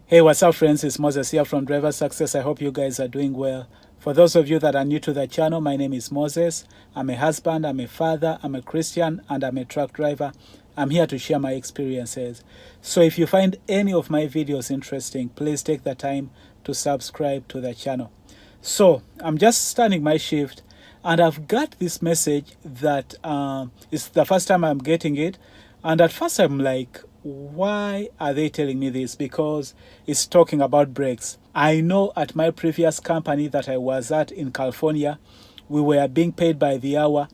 Hey, what's up friends? It's Moses here from Driver Success. I hope you guys are doing well. For those of you that are new to the channel, my name is Moses. I'm a husband, I'm a father, I'm a Christian, and I'm a truck driver. I'm here to share my experiences. So if you find any of my videos interesting, please take the time to subscribe to the channel. So I'm just starting my shift and I've got this message that it's the first time I'm getting it. And at first I'm like, why are they telling me this? Because it's talking about breaks. I know at my previous company that I was at in California, we were being paid by the hour,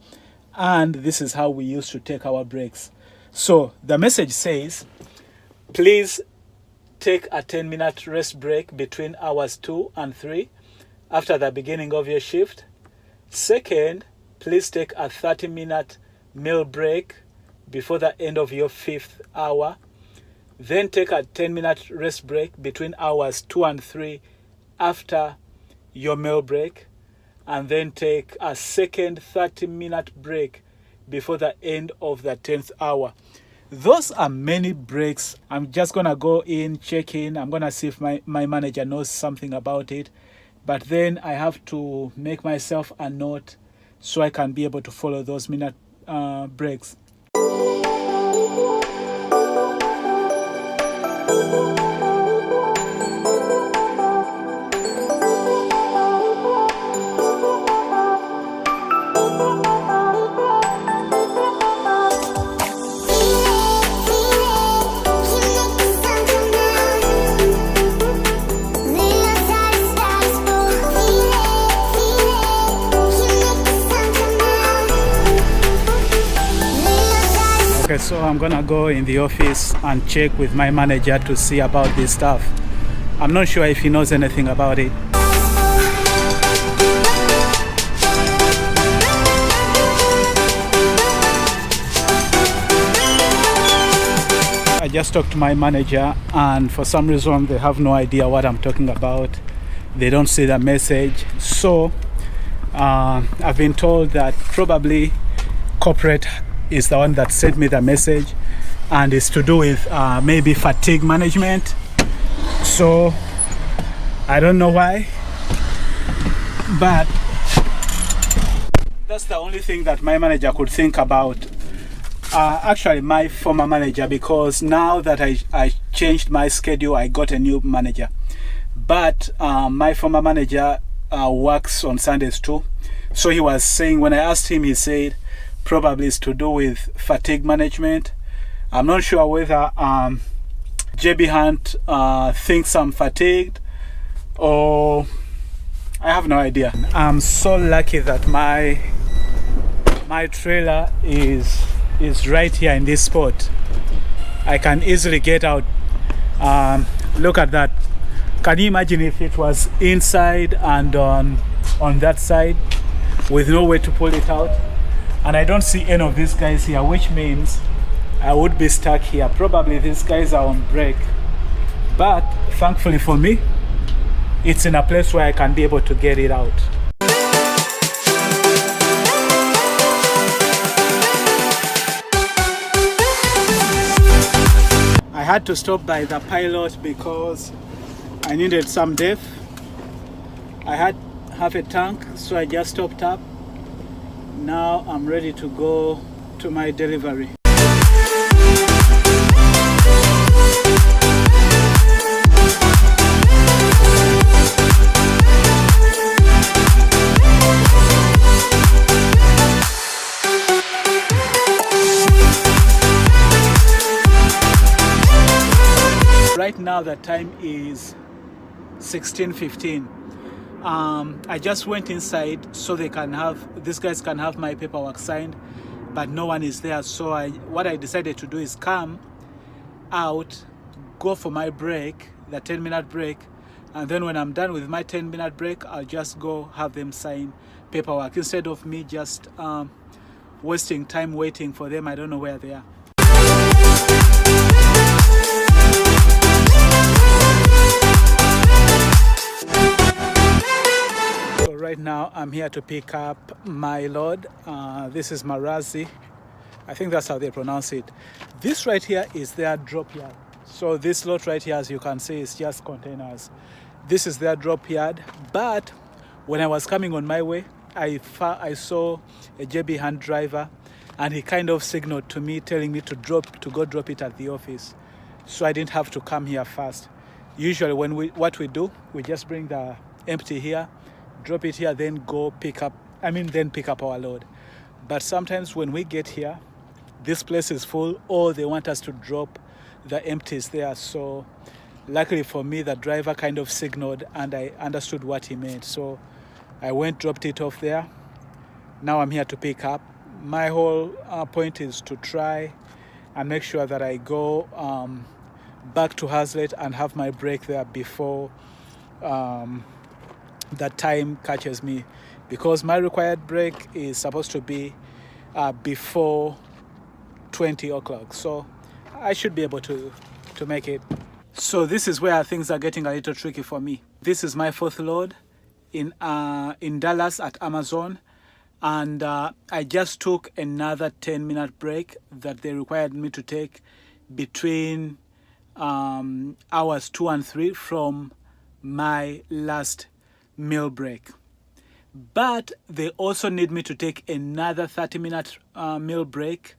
and this is how we used to take our breaks. So the message says, please take a 10-minute rest break between hours 2 and 3 after the beginning of your shift. Second, please take a 30-minute meal break before the end of your 5th hour. Then take a 10-minute rest break between hours 2 and 3 after your meal break. And then take a second 30-minute break before the end of the 10th hour. Those are many breaks. I'm just going to go in, check in. I'm going to see if my manager knows something about it. But then I have to make myself a note so I can be able to follow those minute breaks. Okay, so I'm gonna go in the office and check with my manager to see about this stuff. I'm not sure if he knows anything about it. I just talked to my manager and for some reason they have no idea what I'm talking about. They don't see the message. So I've been told that probably corporate is the one that sent me the message, and it's to do with maybe fatigue management. So I don't know why, but that's the only thing that my manager could think about. Actually my former manager, because now that I changed my schedule, I got a new manager. But my former manager works on Sundays too. So he was saying, when I asked him, he said probably it's to do with fatigue management. I'm not sure whether JB Hunt thinks I'm fatigued, or I have no idea. I'm so lucky that my trailer is right here in this spot. I can easily get out. Look at that. Can you imagine if it was inside and on that side with no way to pull it out? And I don't see any of these guys here, which means I would be stuck here. Probably these guys are on break. But thankfully for me, it's in a place where I can be able to get it out. I had to stop by the pilot because I needed some depth. I had half a tank, so I just topped up. Now I'm ready to go to my delivery. Right now the time is 16:15. I just went inside so these guys can have my paperwork signed, but no one is there. So what I decided to do is come out, go for my break, the 10-minute break, and then when I'm done with my 10-minute break, I'll just go have them sign paperwork instead of me just wasting time waiting for them. I don't know where they are. Right now I'm here to pick up my load. This is Marazi. I think that's how they pronounce it. This right here is their drop yard. So this lot right here, as you can see, is just containers. This is their drop yard. But when I was coming on my way, I saw a JB hand driver, and he kind of signaled to me, telling me to go drop it at the office. So I didn't have to come here first. Usually what we do, we just bring the empty here, drop it here, then pick up our load. But sometimes when we get here, this place is full, or they want us to drop the empties there. So luckily for me, the driver kind of signaled and I understood what he meant. So I went, dropped it off there. Now I'm here to pick up. My whole point is to try and make sure that I go back to Hazlet and have my break there before that time catches me, because my required break is supposed to be before 20 o'clock. So I should be able to make it. So this is where things are getting a little tricky for me. This is my fourth load in Dallas at Amazon, and I just took another 10-minute break that they required me to take between hours 2 and 3 from my last meal break. But they also need me to take another 30-minute meal break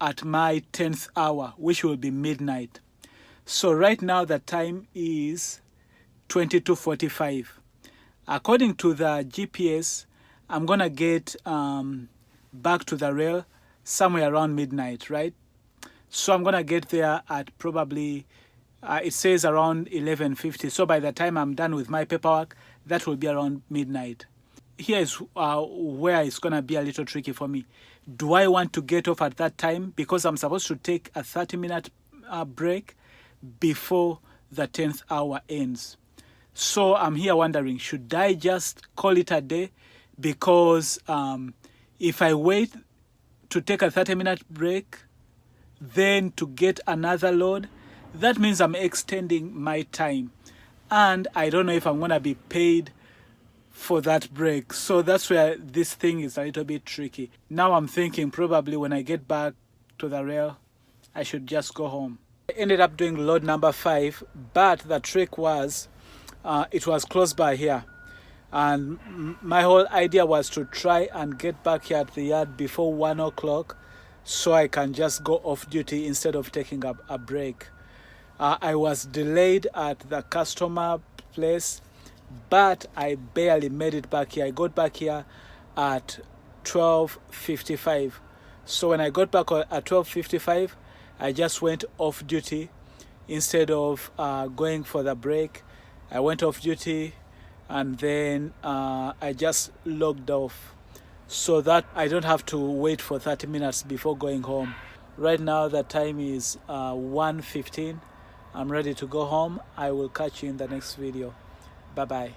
at my 10th hour, which will be midnight. So right now the time is 22:45. According to the GPS, I'm gonna get back to the rail somewhere around midnight, right? So I'm gonna get there at probably it says around 11:50. So by the time I'm done with my paperwork, that will be around midnight. Here is where it's gonna be a little tricky for me. Do I want to get off at that time, because I'm supposed to take a 30-minute break before the 10th hour ends? So I'm here wondering, should I just call it a day? Because if I wait to take a 30-minute break, then to get another load, that means I'm extending my time, and I don't know if I'm gonna be paid for that break. So that's where this thing is a little bit tricky. Now I'm thinking probably when I get back to the rail, I should just go home. I ended up doing load number 5, but the trick was it was close by here, and my whole idea was to try and get back here at the yard before 1 o'clock, so I can just go off duty instead of taking a break. I was delayed at the customer place, but I barely made it back here. I got back here at 12:55. So when I got back at 12:55, I just went off duty instead of going for the break. I went off duty, and then I just logged off, so that I don't have to wait for 30 minutes before going home. Right now the time is 1:15. I'm ready to go home. I will catch you in the next video. Bye bye.